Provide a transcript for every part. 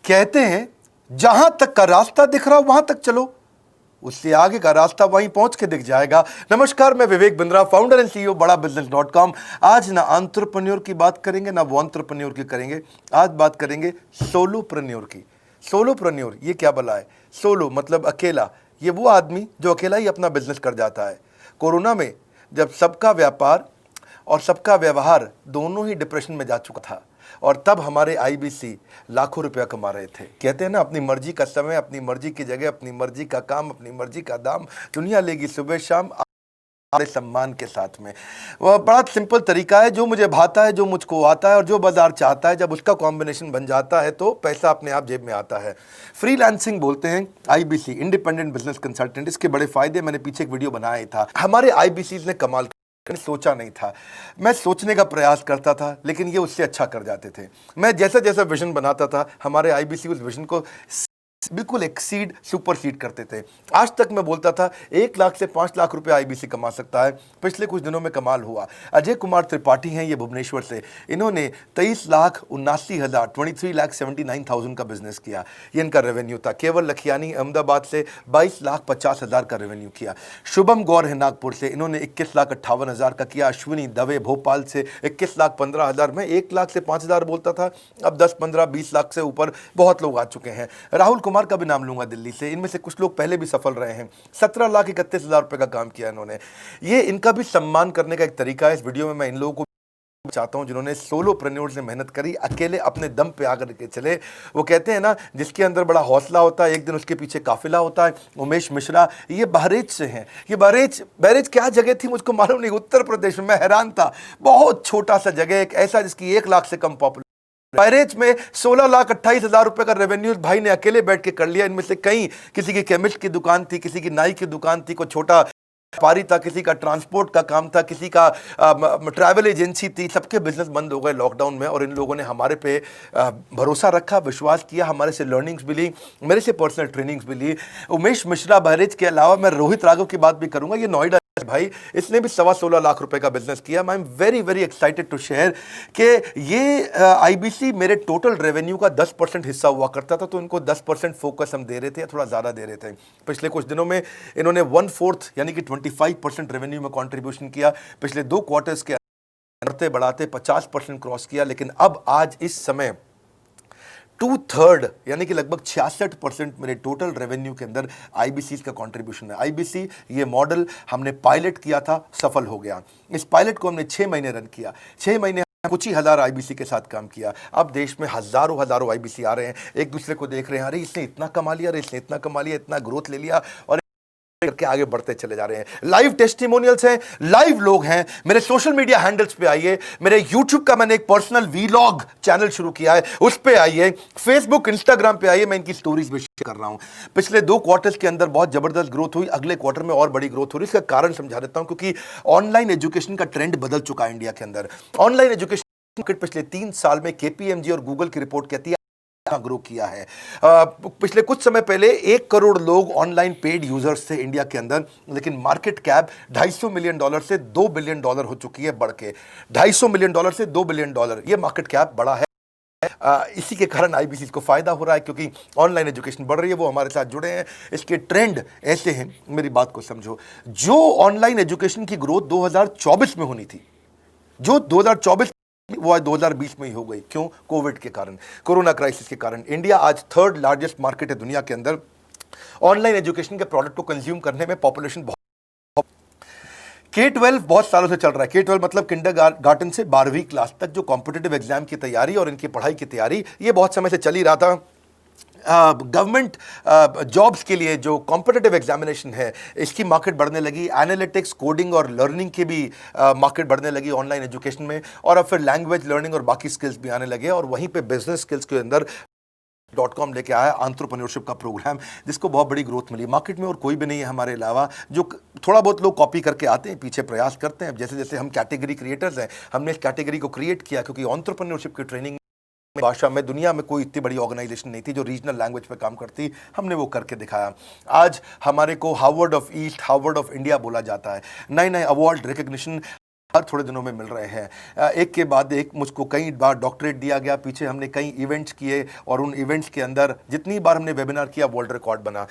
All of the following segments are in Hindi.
कहते हैं जहां तक का रास्ता दिख रहा वहां तक चलो, उससे आगे का रास्ता वहीं पहुंच के दिख जाएगा। नमस्कार, मैं Vivek Bindra, founder and CEO बड़ाबिजनेस.com। आज ना एंटरप्रेन्योर की बात करेंगे ना वो एंटरप्रेन्योर की करेंगे, आज बात करेंगे सोलोप्रेन्योर की। सोलोप्रेन्योर ये क्या भला है? सोलो मतलब अकेला, ये वो आदमी जो अकेला ही अपना बिजनेस कर जाता है। कोरोना में जब सबका व्यापार और सबका व्यवहार दोनों ही डिप्रेशन में जा चुका था, और तब हमारे आईबीसी लाखों रुपया कमा रहे थे। कहते हैं ना, अपनी मर्जी का समय, अपनी मर्जी की जगह, अपनी मर्जी का काम, अपनी मर्जी का दाम, दुनिया लेगी सुबह शाम हमारे सम्मान के साथ में। वह बड़ा सिंपल तरीका है, जो मुझे भाता है, जो मुझको आता है और जो बाजार चाहता है, जब उसका कॉम्बिनेशन बन जाता है तो पैसा अपने आप जेब में आता है। फ्रीलांसिंग बोलते हैं आईबीसी, इंडिपेंडेंट बिजनेस कंसल्टेंट। इसके बड़े फायदे मैंने पीछे एक वीडियो बनाया था। हमारे आईबीसी ने कमाल सोचा नहीं था, मैं सोचने का प्रयास करता था लेकिन ये उससे अच्छा कर जाते थे। मैं जैसा जैसा विजन बनाता था, हमारे आईबीसी उस विजन को बिल्कुल एक्सीड, सुपरसीड करते थे। आज तक मैं बोलता था 1 लाख से 5 लाख रुपए आईबीसी कमा सकता है। पिछले कुछ दिनों में कमाल हुआ। अजय कुमार त्रिपाठी हैं ये भुवनेश्वर से, इन्होंने 23,79,000 का बिजनेस किया। ये इनका रेवेन्यू था। केवल लखियानी अहमदाबाद से 22,50,000 का रेवेन्यू किया। शुभम गौर है नागपुर से, इन्होंने 21,58,000 का किया। अश्विनी दवे भोपाल से 21,15,000। मैं 1 लाख से 5,000 बोलता था, अब 10, 15, 20 लाख से ऊपर बहुत लोग आ चुके हैं। राहुल कुमार का भी नाम लूंगा दिल्ली से, इनमें से कुछ लोग पहले भी सफल रहे हैं। 17,31,000 रुपए का काम किया इन्होंने। ये इनका भी सम्मान करने का एक तरीका है। इस वीडियो में मैं इन लोगों को चाहता हूं जिन्होंने सोलोप्रेन्योर से मेहनत करी, अकेले अपने दम पे आकर के चले। वो कहते हैं ना, जिसके अंदर बड़ा हौसला होता है, एक दिन उसके पीछे काफिला होता है। उमेश मिश्रा ये बहरेच से हैं। ये बहरेच क्या जगह थी मुझको मालूम नहीं, उत्तर प्रदेश में। मैं हैरान था, बहुत छोटा सा जगह, एक ऐसा जिसकी 1 लाख से कम पॉपुलेशन। बहरेच में 16,28,000 रुपए का रेवेन्यू भाई ने अकेले बैठ के कर लिया। इनमें से कई, किसी की केमिस्ट की दुकान थी, किसी की नाई की दुकान थी, कोई छोटा व्यापारी था, किसी का ट्रांसपोर्ट का काम था, किसी का ट्रैवल एजेंसी थी। सबके बिजनेस बंद हो गए लॉकडाउन में, और इन लोगों ने हमारे पे भरोसा रखा, विश्वास किया, हमारे से लर्निंग्स भी ली, मेरे से पर्सनल ट्रेनिंग्स भी ली। उमेश मिश्रा बहरेच के अलावा मैं रोहित राघव की बात भी करूंगा। ये नोएडा भाई, इसने भी 16.25 लाख रुपए का बिजनेस किया। I am very very excited to share कि ये आईबीसी मेरे टोटल रेवेन्यू का 10% हिस्सा हुआ करता था, तो इनको 10% फोकस हम दे रहे थे, या थोड़ा ज़्यादा दे रहे थे। पिछले कुछ दिनों में इन्होंने 1/4 यानी कि 25% रेवेन्यू में कॉन्ट्रीब्यूशन किया। पिछले 2 क्वार्टर्स के बढ़ते बढ़ाते 50% क्रॉस किया। लेकिन अब आज इस समय 2/3 यानी कि लगभग 66% मेरे टोटल रेवेन्यू के अंदर आईबीसी का कंट्रीब्यूशन है। आईबीसी ये मॉडल हमने पायलट किया था, सफल हो गया। इस पायलट को हमने 6 महीने रन किया। 6 महीने कुछ ही हज़ार आईबीसी के साथ काम किया। अब देश में हजारों आईबीसी आ रहे हैं, एक दूसरे को देख रहे हैं, अरे इसने इतना कमा लिया, अरे इसने इतना कमा लिया, इतना ग्रोथ ले लिया, और करके आगे बढ़ते चले जा रहे हैं। लाइव टेस्टिमोनियल्स हैं, लाइव लोग हैं। मेरे सोशल मीडिया हैंडल्स पे आइए, मेरे यूट्यूब का मैंने एक पर्सनल वीलॉग चैनल शुरू किया है, उस पे आइए। फेसबुक, इंस्टाग्राम पे आइए, मैं इनकी स्टोरीज भी शेयर कर रहा हूं। पिछले 2 क्वार्टर्स के अंदर बहुत जबरदस्त ग्रोथ हुई, अगले क्वार्टर में और बड़ी ग्रोथ हो रही है। इसका कारण समझा देता हूं, क्योंकि ऑनलाइन एजुकेशन का ट्रेंड बदल चुका है इंडिया के अंदर। ऑनलाइन एजुकेशन पिछले 3 साल में केपीएमजी और गूगल की रिपोर्ट कहती है ग्रो किया है। पिछले कुछ समय पहले 1 करोड़ लोग ऑनलाइन पेड यूजर्स थे इंडिया के अंदर, लेकिन मार्केट कैप $250 मिलियन से $2 बिलियन हो चुकी है, बढ़ के $250 मिलियन से $2 बिलियन। ये मार्केट कैप बड़ा है। इसी के कारण आईबीसी को फायदा हो रहा है, क्योंकि ऑनलाइन एजुकेशन बढ़ रही है, वो हमारे साथ जुड़े हैं। इसके ट्रेंड ऐसे हैं, मेरी बात को समझो। जो ऑनलाइन एजुकेशन की ग्रोथ 2024 में होनी थी, जो 2024 वो आज 2020 में ही हो गई। क्यों? कोविड के कारण, कोरोना क्राइसिस के कारण। इंडिया आज 3rd लार्जेस्ट मार्केट है दुनिया के अंदर। ऑनलाइन एजुकेशन के प्रोडक्ट को कंज्यूम करने में पॉपुलेशन बहुत। K-12 बहुत सालों से चल रहा है। K-12 मतलब किंडरगार्टन से 12वीं क्लास तक जो कॉम्पिटिटिव एग्जाम की तैयारी और इनकी पढ़ाई की तैयारी, ये बहुत समय से चल ही रहा था। गवर्नमेंट जॉब्स के लिए जो कॉम्पिटिटिव एग्जामिनेशन है, इसकी मार्केट बढ़ने लगी। एनालिटिक्स, कोडिंग और लर्निंग की भी मार्केट बढ़ने लगी ऑनलाइन एजुकेशन में। और अब फिर लैंग्वेज लर्निंग और बाकी स्किल्स भी आने लगे, और वहीं पे बिजनेस स्किल्स के अंदर .com लेके आया एंटरप्रेन्योरशिप का प्रोग्राम, जिसको बहुत बड़ी ग्रोथ मिली मार्केट में। और कोई भी नहीं है हमारे अलावा, जो थोड़ा बहुत लोग कॉपी करके आते हैं, पीछे प्रयास करते हैं। जैसे जैसे हम कैटेगरी क्रिएटर्स हैं, हमने इस कैटेगरी को क्रिएट किया, क्योंकि एंटरप्रेन्योरशिप की ट्रेनिंग भाषा में दुनिया में कोई इतनी बड़ी ऑर्गेनाइजेशन नहीं थी जो रीजनल लैंग्वेज पे काम करती। हमने वो करके दिखाया। आज हमारे को Harvard of east, Harvard of India बोला जाता है। नए नए अवार्ड, रिकग्निशन हर थोड़े दिनों में मिल रहे हैं, एक के बाद एक मुझको कई बार डॉक्टरेट दिया गया, पीछे हमने कई इवेंट्स किए और उन इवेंट्स के अंदर जितनी बार हमने वेबिनार किया वर्ल्ड रिकॉर्ड बना।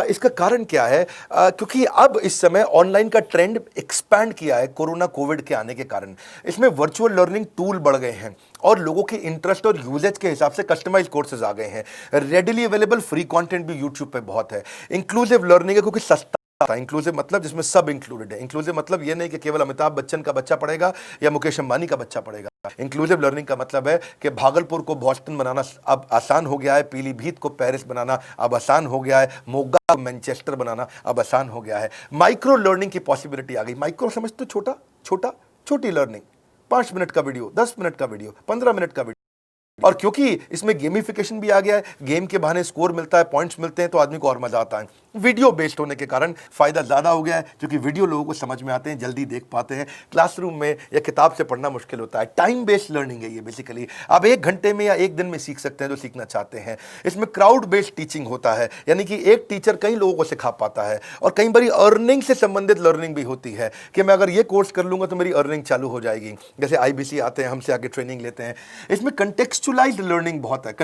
इसका कारण क्या है? क्योंकि अब इस समय ऑनलाइन का ट्रेंड एक्सपैंड किया है कोरोना कोविड के आने के कारण। इसमें वर्चुअल लर्निंग टूल बढ़ गए हैं और लोगों के इंटरेस्ट और यूजेज के हिसाब से कस्टमाइज कोर्सेज आ गए हैं। रेडिली अवेलेबल फ्री कंटेंट भी यूट्यूब पे बहुत है। इंक्लूसिव लर्निंग है क्योंकि सस्ता। इंक्लूसिव मतलब जिसमें सब इंक्लूडेड है। इंक्लूसिव मतलब ये नहीं कि केवल अमिताभ बच्चन का बच्चा पढ़ेगा या मुकेश अंबानी का बच्चा पढ़ेगा। इंक्लूसिव लर्निंग का मतलब है कि भागलपुर को बॉस्टन बनाना अब आसान हो गया है, पीलीभीत को पेरिस बनाना अब आसान हो गया है, मोगा को मैनचेस्टर बनाना अब आसान हो गया है। माइक्रो लर्निंग की पॉसिबिलिटी आ गई। माइक्रो समझते छोटा छोटा छोटी लर्निंग, 5 मिनट का वीडियो, 10 मिनट का वीडियो, 15 मिनट का वीडियो। और क्योंकि इसमें गेमिफिकेशन भी आ गया है, गेम के बहाने स्कोर मिलता है, पॉइंट्स मिलते हैं, तो आदमी को और मजा आता है। वीडियो बेस्ड होने के कारण फायदा ज्यादा हो गया है क्योंकि वीडियो लोगों को समझ में आते हैं, जल्दी देख पाते हैं। क्लासरूम में या किताब से पढ़ना मुश्किल होता है। टाइम बेस्ड लर्निंग है ये बेसिकली। आप 1 घंटे में या 1 दिन में सीख सकते हैं जो सीखना चाहते हैं। इसमें क्राउड बेस्ड टीचिंग होता है, यानी कि एक टीचर कई लोगों को सिखा पाता है। और कई बार अर्निंग से संबंधित लर्निंग भी होती है कि मैं अगर ये कोर्स कर लूंगा तो मेरी अर्निंग चालू हो जाएगी। जैसे IBC आते हैं, हमसे आगे ट्रेनिंग लेते हैं। इसमें कंटेक्चुअलाइज्ड लर्निंग बहुत है।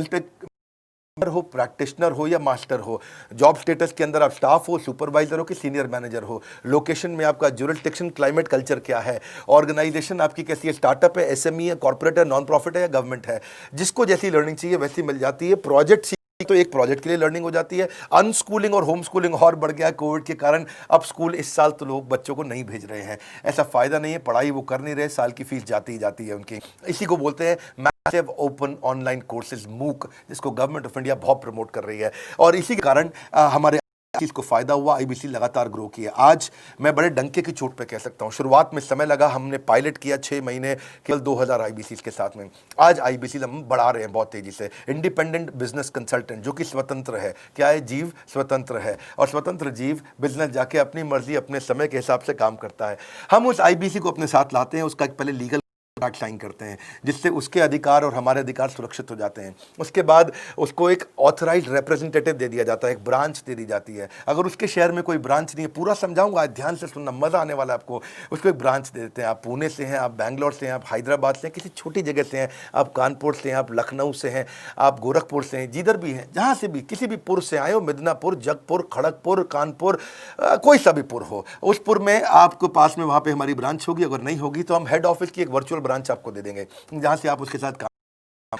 हो, प्रैक्टिशनर हो या मास्टर हो, जॉब स्टेटस के अंदर आप स्टाफ हो, सुपरवाइजर हो कि सीनियर मैनेजर हो, लोकेशन में आपका जुरिस्डिक्शन, क्लाइमेट, कल्चर क्या है, ऑर्गेनाइजेशन आपकी कैसी है, स्टार्टअप है, SME है, कॉर्पोरेट है, नॉन प्रॉफिट है या गवर्नमेंट है, जिसको जैसी लर्निंग चाहिए वैसी मिल जाती है। प्रोजेक्ट तो एक प्रोजेक्ट के लिए लर्निंग हो जाती है। अनस्कूलिंग और होम स्कूलिंग और बढ़ गया है कोविड के कारण। अब स्कूल इस साल तो लोग बच्चों को नहीं भेज रहे हैं, ऐसा फायदा नहीं है, पढ़ाई वो कर नहीं रहे, साल की फीस जाती ही जाती है उनकी। इसी को बोलते हैं मैसिव ओपन ऑनलाइन कोर्सेज, मूक, जिसको गवर्नमेंट ऑफ इंडिया बहुत प्रमोट कर रही है। और इसी के कारण हमारे चीज को फायदा हुआ। IBC लगातार ग्रो किया। आज मैं बड़े डंके की चोट पे कह सकता हूं, शुरुआत में समय लगा, हमने पायलट किया 6 महीने केवल 2000 IBC के साथ में। आज IBC हम बढ़ा रहे हैं बहुत तेजी से। इंडिपेंडेंट बिजनेस कंसल्टेंट जो कि स्वतंत्र है। क्या है? जीव स्वतंत्र है और स्वतंत्र जीव बिजनेस जाके अपनी मर्जी अपने समय के हिसाब से काम करता है। हम उस IBC को अपने साथ लाते हैं, उसका पहले लीगल साइन करते हैं जिससे उसके अधिकार और हमारे अधिकार सुरक्षित हो जाते हैं। उसके बाद उसको एक ऑथराइज्ड रिप्रेजेंटेटिव दे दिया जाता है, एक ब्रांच दे दी जाती है। अगर उसके शहर में कोई ब्रांच नहीं है, पूरा समझाऊंगा, ध्यान से सुनना, मजा आने वाला है आपको। उसको एक ब्रांच दे देते हैं। आप पुणे से हैं, आप बैंगलोर से हैं, आप हैदराबाद से हैं, किसी छोटी जगह से हैं, आप कानपुर से हैं, आप लखनऊ से हैं, आप गोरखपुर से हैं, जिधर भी हैं, जहां से भी किसी भी पुर से आए हो, मिदनापुर, जगपुर, खड़गपुर, कानपुर, कोई सा भी पुर हो, उस पुर में आपको पास में वहां पे हमारी ब्रांच होगी। अगर नहीं होगी तो हम हेड ऑफिस की एक वर्चुअल ब्रांच आपको दे देंगे जहां से आप उसके साथ काम,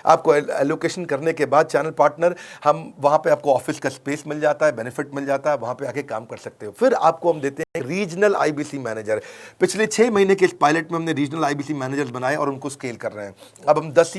आपको एलोकेशन करने के बाद चैनल पार्टनर, हम वहां पे आपको ऑफिस का स्पेस मिल जाता है, बेनिफिट मिल जाता है, वहां पे आके काम कर सकते हो। फिर आपको हम देते हैं रीजनल IBC मैनेजर। पिछले 6 महीने के इस पायलट में हमने रीजनल IBC मैनेजर्स बनाए और उनको स्केल कर रहे हैं। अब हम 10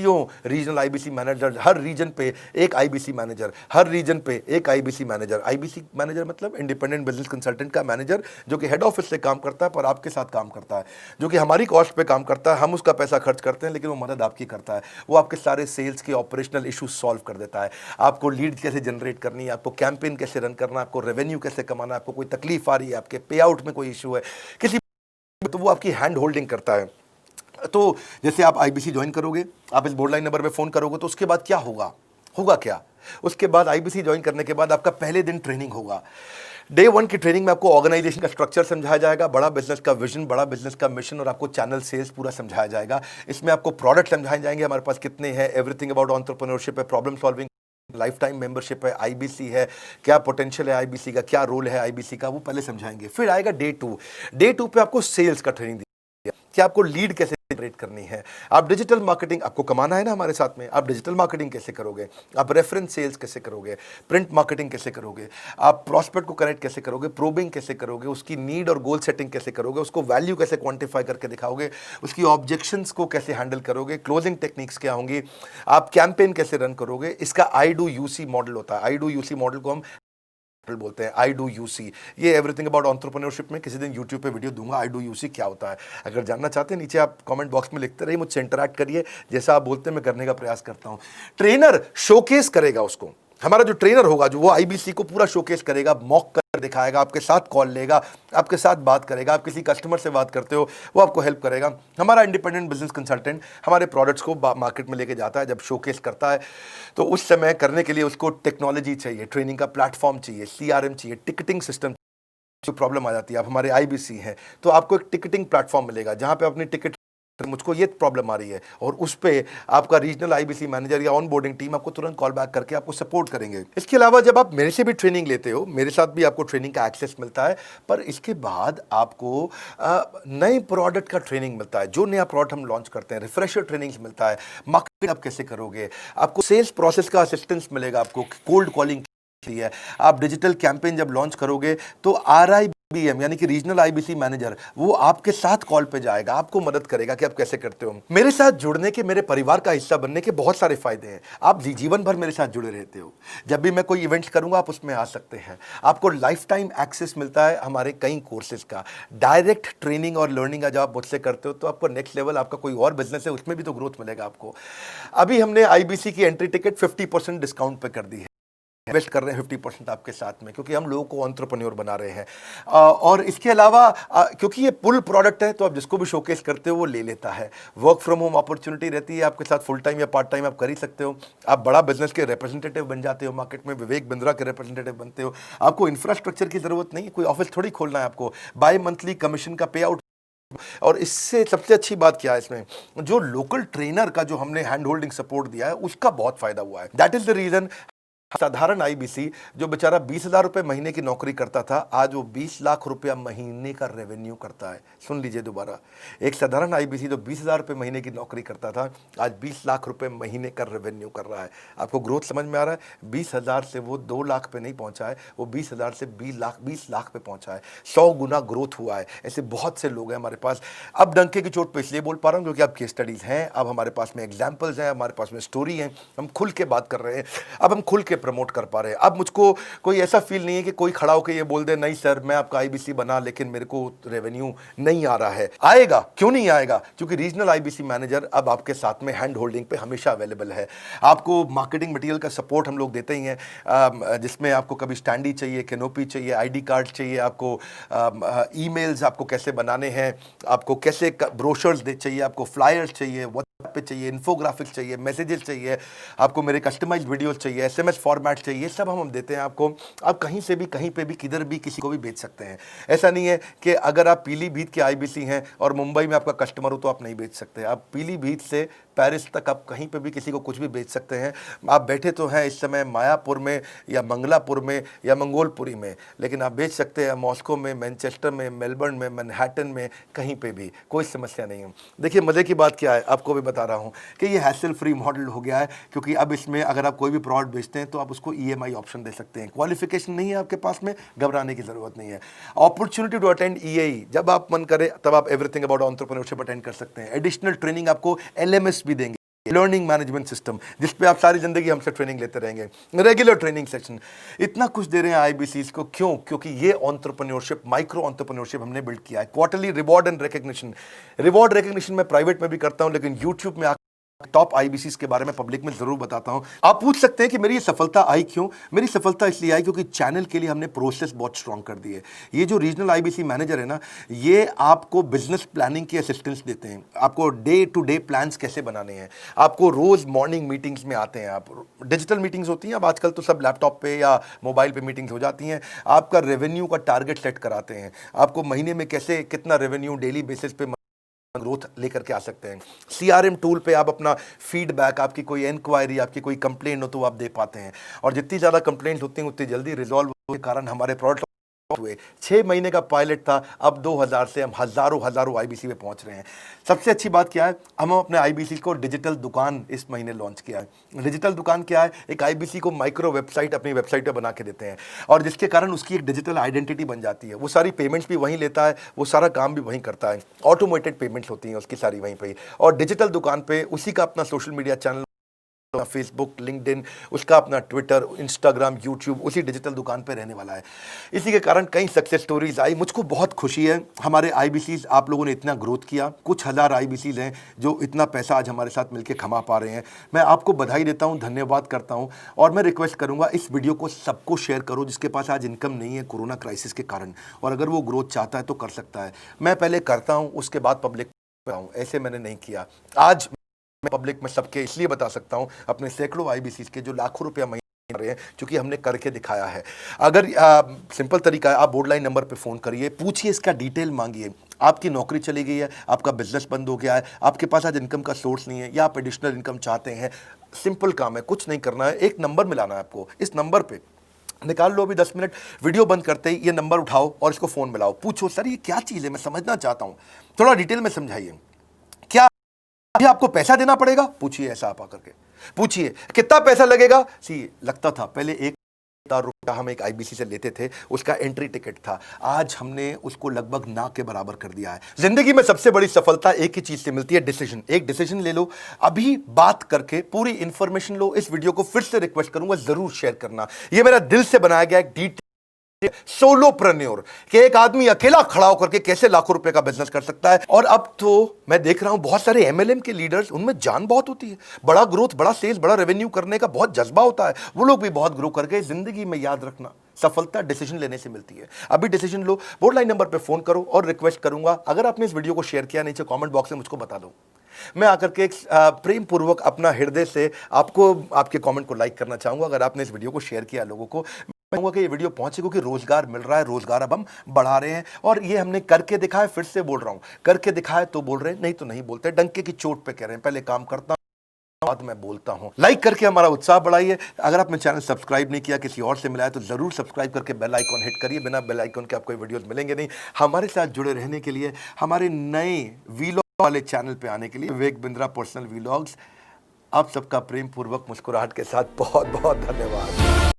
रीजनल IBC मैनेजर, हर रीजन पे एक IBC मैनेजर, हर रीजन पे एक IBC मैनेजर। IBC मैनेजर मतलब इंडिपेंडेंट बिजनेस कंसल्टेंट का मैनेजर, जो कि हेड ऑफिस से काम करता है पर आपके साथ काम करता है, जो कि हमारी कॉस्ट पे काम करता है। हम उसका पैसा खर्च करते हैं लेकिन वो मदद आपकी करता है। वो आपके सारे सेल्स के ऑपरेशनल इश्यूज सॉल्व कर देता है। आपको लीड कैसे जनरेट करनी है, आपको कैंपेन कैसे रन करना है, आपको रेवेन्यू कैसे कमाना है, आपको कोई तकलीफ आ रही है, आपके पे आउट में कोई इशू है किसी, तो वो आपकी हैंड होल्डिंग करता है। तो जैसे आप IBC ज्वाइन करोगे, आप इस बोर्ड लाइन नंबर पे फोन करोगे, तो उसके बाद क्या होगा क्या? उसके बाद IBC ज्वाइन करने के बाद आपका पहले दिन ट्रेनिंग होगा। डे 1 की ट्रेनिंग में आपको ऑर्गेनाइजेशन का स्ट्रक्चर समझाया जाएगा, बड़ा बिजनेस का विजन, बड़ा बिजनेस का मिशन और आपको चैनल सेल्स पूरा समझाया जाएगा। इसमें आपको प्रोडक्ट समझाए जाएंगे, हमारे पास कितने हैं, एवरीथिंग अबाउट एंटरप्रेन्योरशिप है, problem solving, life time membership है, IBC है, क्या पोटेंशियल है IBC का, क्या रोल है IBC का, वो पहले समझाएंगे। फिर आएगा डे 2 पे आपको सेल्स का ट्रेनिंग कि आपको लीड कैसे जनरेट करनी है, आप डिजिटल मार्केटिंग, आपको कमाना है ना हमारे साथ में, आप डिजिटल मार्केटिंग कैसे करोगे, आप रेफरेंस सेल्स कैसे करोगे, प्रिंट मार्केटिंग कैसे करोगे, आप प्रॉस्पेक्ट को कनेक्ट कैसे करोगे, प्रोबिंग कैसे करोगे, उसकी नीड और गोल सेटिंग कैसे करोगे, उसको वैल्यू कैसे क्वांटिफाई करके दिखाओगे, उसकी ऑब्जेक्शंस को कैसे हैंडल करोगे, क्लोजिंग टेक्निक्स क्या होंगी, आप कैंपेन कैसे रन करोगे। इसका I-Do-You-See मॉडल होता है। I-Do-You-See मॉडल को हम बोलते हैं I-Do-You-See। ये एवरीथिंग अबाउट एंटरप्रेन्योरशिप में किसी दिन यूट्यूब पे वीडियो दूंगा। I-Do-You-See क्या होता है, अगर जानना चाहते हैं नीचे आप कमेंट बॉक्स में लिखते रहिए, मुझसे इंटरैक्ट करिए, जैसा आप बोलते हैं मैं करने का प्रयास करता हूं। ट्रेनर शोकेस करेगा उसको, हमारा जो ट्रेनर होगा जो वो IBC को पूरा शोकेस करेगा, मॉक कर दिखाएगा, आपके साथ कॉल लेगा, आपके साथ बात करेगा, आप किसी कस्टमर से बात करते हो वो आपको हेल्प करेगा। हमारा इंडिपेंडेंट बिजनेस कंसल्टेंट हमारे प्रोडक्ट्स को मार्केट में लेके जाता है। जब शोकेस करता है तो उस समय करने के लिए उसको टेक्नोलॉजी चाहिए, ट्रेनिंग का प्लेटफॉर्म चाहिए, CRM चाहिए, टिकटिंग सिस्टम जो प्रॉब्लम आ जाती है, आप हमारे आईबीसी हैं तो आपको एक टिकटिंग प्लेटफॉर्म मिलेगा जहां पे अपनी टिकट, मुझको ये प्रॉब्लम आ रही है, और उस पे आपका रीजनल आईबीसी मैनेजर या ऑन बोर्डिंग टीम आपको तुरंत कॉल बैक करके आपको सपोर्ट करेंगे। इसके अलावा जब आप मेरे से भी ट्रेनिंग लेते हो, मेरे साथ भी आपको ट्रेनिंग का एक्सेस मिलता है, पर इसके बाद आपको नए प्रोडक्ट का ट्रेनिंग मिलता है। जो नया प्रोडक्ट हम लॉन्च करते हैं, रिफ्रेशर ट्रेनिंग्स मिलता है, मार्केटिंग आप कैसे करोगे, आपको सेल्स प्रोसेस का असिस्टेंस मिलेगा, आपको कोल्ड कॉलिंग है, आप डिजिटल कैंपेन जब लॉन्च करोगे तो आरआईबीएम यानी कि रीजनल आईबीसी मैनेजर वो आपके साथ कॉल पे जाएगा, आपको मदद करेगा कि आप कैसे करते हो। मेरे साथ जुड़ने के, मेरे परिवार का हिस्सा बनने के बहुत सारे फायदे हैं। आप जीवन भर मेरे साथ जुड़े रहते हो, जब भी मैं कोई इवेंट्स करूंगा आप उसमें आ सकते हैं। आपको लाइफ टाइम एक्सेस मिलता है हमारे कई कोर्सेज का, डायरेक्ट ट्रेनिंग और लर्निंग जब आप मुझसे करते हो तो आपको नेक्स्ट लेवल, आपका कोई और बिजनेस है उसमें भी तो ग्रोथ मिलेगा आपको। अभी हमने आईबीसी की एंट्री टिकट 50% डिस्काउंट पे कर दी है, इन्वेस्ट कर रहे हैं 50% आपके साथ में, क्योंकि हम लोगों को एंटरप्रेन्योर बना रहे हैं। और इसके अलावा क्योंकि ये पुल प्रोडक्ट है तो आप जिसको भी शोकेस करते हो वो ले लेता है। वर्क फ्रॉम होम अपॉर्चुनिटी रहती है आपके साथ, फुल टाइम या पार्ट टाइम आप कर ही सकते हो। आप बड़ा बिजनेस के रिप्रेजेंटेटिव बन जाते हो, मार्केट में विवेक बिंद्रा के रिप्रेजेंटेटिव बनते हो। आपको इंफ्रास्ट्रक्चर की जरूरत नहीं है, कोई ऑफिस थोड़ी खोलना है आपको, बाय मंथली कमीशन का पे आउट। और इससे सबसे अच्छी बात क्या है, इसमें जो लोकल ट्रेनर का जो हमने हैंड होल्डिंग सपोर्ट दिया है उसका बहुत फायदा हुआ है। दैट इज द रीजन साधारण आईबीसी जो बेचारा 20,000 रुपए महीने की नौकरी करता था, आज वो 20 लाख रुपया महीने का रेवेन्यू करता है। सुन लीजिए दोबारा, एक साधारण आईबीसी जो 20,000 रुपए महीने की नौकरी करता था, आज 20 लाख रुपए महीने का रेवेन्यू कर रहा है। आपको ग्रोथ समझ में आ रहा है? 20,000 से वो 2 लाख पे नहीं पहुंचा है, वो 20,000 से 20 लाख पे पहुंचा है। 100 गुना ग्रोथ हुआ है। ऐसे बहुत से लोग हैं हमारे पास। अब डंके की चोट पे इसलिए बोल पा रहा हूं क्योंकि अब केस स्टडीज हैं, अब हमारे पास में एग्जाम्पल्स हैं, हमारे पास में स्टोरी है, हम खुल के बात कर रहे हैं, अब हम खुल के प्रमोट कर पा रहे हैं। अब मुझको कोई ऐसा फील नहीं है कि कोई खड़ा होकर ये बोल दे नहीं सर मैं आपका आईबीसी बना लेकिन मेरे को रेवेन्यू नहीं आ रहा है। आएगा, क्यों नहीं आएगा? क्योंकि रीजनल आईबीसी मैनेजर अब आपके साथ में हैंड होल्डिंग पे हमेशा अवेलेबल है। आपको मार्केटिंग मटेरियल का सपोर्ट हम लोग देते ही हैं, जिसमें आपको कभी स्टैंडी चाहिए, कैनोपी चाहिए, आईडी कार्ड चाहिए, आपको ईमेल्स आपको कैसे बनाने हैं, आपको कैसे ब्रोशर्स चाहिए, आपको फ्लायर्स चाहिए, पे चाहिए, इन्फोग्राफिक्स चाहिए, मैसेजेस चाहिए, आपको मेरे कस्टमाइज्ड वीडियोस चाहिए, एसएमएस फॉर्मेट चाहिए, सब हम देते हैं आपको। आप कहीं से भी, कहीं पे भी, किधर भी किसी को भी बेच सकते हैं। ऐसा नहीं है कि अगर आप पीलीभीत के आईबीसी हैं और मुंबई में आपका कस्टमर हो तो आप नहीं बेच सकते। आप पीलीभीत से पेरिस तक आप कहीं पे भी किसी को कुछ भी बेच सकते हैं। आप बैठे तो हैं इस समय मायापुर में या मंगलापुर में या मंगोलपुरी में, लेकिन आप बेच सकते हैं मॉस्को में, मैनचेस्टर में, मेलबर्न में, मैनहट्टन में, कहीं पे भी, कोई समस्या नहीं है। देखिए मज़े की बात क्या है, आपको भी बता रहा हूँ कि ये हैसल फ्री मॉडल हो गया है, क्योंकि अब इसमें अगर आप कोई भी प्रोडक्ट बेचते हैं तो आप उसको ईएमआई ऑप्शन दे सकते हैं। क्वालिफिकेशन नहीं है आपके पास में, घबराने की जरूरत नहीं है। अपॉर्चुनिटी टू अटेंड ईएई, जब आप मन करे तब आप एवरीथिंग अबाउट एंटरप्रेन्योरशिप अटेंड कर सकते हैं। एडिशनल ट्रेनिंग आपको एलएमएस भी देंगे, लर्निंग मैनेजमेंट सिस्टम, जिस पे आप सारी जिंदगी हमसे ट्रेनिंग लेते रहेंगे, रेगुलर ट्रेनिंग सेक्शन, इतना कुछ दे रहे हैं आईबीसीज को। क्यों? क्योंकि ये एंटरप्रेन्योरशिप, माइक्रो एंटरप्रेन्योरशिप हमने बिल्ड किया है। Quarterly reward and recognition, reward recognition मैं प्राइवेट में भी करता हूं, लेकिन यूट्यूब में टॉप आईबीसीज के बारे में पब्लिक में जरूर बताता हूं। आप पूछ सकते हैं कि मेरी ये सफलता आई क्यों? मेरी सफलता इसलिए आई क्योंकि चैनल के लिए हमने प्रोसेस बहुत स्ट्रांग कर दी है। ये जो रीजनल आईबीसी मैनेजर है ना, ये आपको बिजनेस प्लानिंग की असिस्टेंस देते हैं, आपको डे टू डे प्लान्स कैसे बनाने हैं, आपको रोज मॉर्निंग मीटिंग्स में आते हैं। आप डिजिटल मीटिंग्स होती हैं, अब आजकल तो सब लैपटॉप पे या मोबाइल पे मीटिंग्स हो जाती हैं। आपका रेवेन्यू का टारगेट सेट कराते हैं, आपको महीने में कैसे कितना रेवेन्यू डेली बेसिस पे ग्रोथ लेकर के आ सकते हैं। सीआरएम टूल पे आप अपना फीडबैक, आपकी कोई इंक्वायरी, आपकी कोई कंप्लेंट हो तो आप दे पाते हैं, और जितनी ज़्यादा कंप्लेंट होती हैं उतनी जल्दी रिजॉल्व होने के कारण हमारे प्रोडक्ट हुए। 6 महीने का पायलट था, अब 2000 से हम हजारों आईबीसी पे पहुंच रहे हैं। सबसे अच्छी बात क्या है, हम अपने आईबीसी को डिजिटल दुकान इस महीने लॉन्च किया है। डिजिटल दुकान क्या है? एक आईबीसी को माइक्रो वेबसाइट अपनी वेबसाइट पे बना के देते हैं, और जिसके कारण उसकी एक डिजिटल आइडेंटिटी बन जाती है। वो सारी पेमेंट्स भी वहीं लेता है, वो सारा काम भी वहीं करता है, ऑटोमेटेड पेमेंट्स होती हैं उसकी सारी वहीं पर। और डिजिटल दुकान पे उसी का अपना social media channel, Facebook, LinkedIn, उसका अपना ट्विटर, इंस्टाग्राम, यूट्यूब उसी डिजिटल दुकान पे रहने वाला है। इसी के कारण कई सक्सेस स्टोरीज आई। मुझको बहुत खुशी है, हमारे आईबीसीज आप लोगों ने इतना ग्रोथ किया। कुछ हज़ार आईबीसीज हैं जो इतना पैसा आज हमारे साथ मिलकर कमा पा रहे हैं। मैं आपको बधाई देता हूं, धन्यवाद करता हूं, और मैं रिक्वेस्ट करूंगा इस वीडियो को सबको शेयर करो जिसके पास आज इनकम नहीं है कोरोना क्राइसिस के कारण, और अगर वो ग्रोथ चाहता है तो कर सकता है। मैं पहले करता हूँ, उसके बाद पब्लिक में आऊँ, ऐसे मैंने नहीं किया। आज मैं पब्लिक में सबके इसलिए बता सकता हूं, अपने सैकड़ों आईबीसी के जो लाखों रुपया रहे हैं, क्योंकि हमने करके दिखाया है। अगर सिंपल तरीका है, आप बोर्ड लाइन नंबर पे फ़ोन करिए, पूछिए, इसका डिटेल मांगिए। आपकी नौकरी चली गई है, आपका बिजनेस बंद हो गया है, आपके पास आज इनकम का सोर्स नहीं है, या आप एडिशनल इनकम चाहते हैं, सिंपल काम है, कुछ नहीं करना है, एक नंबर मिलाना है आपको। इस नंबर पे निकाल लो अभी 10 मिनट, वीडियो बंद करते ही ये नंबर उठाओ और इसको फ़ोन मिलाओ, पूछो सर ये क्या चीज़ है, मैं समझना चाहता हूँ, थोड़ा डिटेल में समझाइए। क्या अभी आपको पैसा देना पड़ेगा? पूछिए, ऐसा आप आकर के पूछिए। कितना पैसा लगेगा? सी लगता था पहले 1,000 रुपया हम एक आईबीसी से लेते थे, उसका एंट्री टिकट था, आज हमने उसको लगभग ना के बराबर कर दिया है। जिंदगी में सबसे बड़ी सफलता एक ही चीज से मिलती है, डिसीजन। एक डिसीजन ले लो, अभी बात करके पूरी इंफॉर्मेशन लो। इस वीडियो को फिर से रिक्वेस्ट करूंगा, जरूर शेयर करना। ये मेरा दिल से बनाया गया एक डिटेल सोलोप्रेन्योर कि एक आदमी अकेला खड़ा होकर के कैसे लाखों रुपए का बिजनेस कर सकता है। और अब तो मैं देख रहा हूं बहुत सारे एमएलएम के लीडर्स, उनमें जान बहुत होती है, बड़ा ग्रोथ, बड़ा सेल्स, बड़ा रेवेन्यू करने का बहुत जज्बा होता है, वो लोग भी बहुत ग्रो कर गए। जिंदगी में याद रखना, सफलता डिसीजन लेने से मिलती है। अभी डिसीजन लो, बोर्ड लाइन नंबर पे फोन करो। और रिक्वेस्ट करूंगा, अगर आपने इस वीडियो को शेयर किया, नीचे कमेंट बॉक्स में मुझको बता दो। मैं आकर के एक प्रेम पूर्वक अपना हृदय से आपको, आपके कमेंट को लाइक करना चाहूंगा। अगर आपने इस वीडियो को शेयर किया लोगों को, मैं कहूंगा कि ये वीडियो पहुंचे, क्योंकि रोजगार मिल रहा है, रोजगार अब हम बढ़ा रहे हैं। और ये हमने करके दिखाया, फिर से बोल रहा हूं, करके दिखाया तो बोल रहे हैं, नहीं तो नहीं बोलते, डंके की चोट पे कह रहे हैं। पहले काम करता बाद मैं बोलता हूं। लाइक करके हमारा उत्साह बढ़ाइए। अगर आपने चैनल सब्सक्राइब नहीं किया, किसी और से मिला है, तो जरूर सब्सक्राइब करके बेल आइकॉन हिट करिए। बिना बेल आइकॉन के आपको वीडियोस मिलेंगे नहीं। हमारे साथ जुड़े रहने के लिए, हमारे नए वीलॉग वाले चैनल पे आने के लिए, विवेक बिंद्रा पर्सनल वीलॉग्स, आप सबका प्रेम पूर्वक मुस्कुराहट के साथ बहुत बहुत धन्यवाद।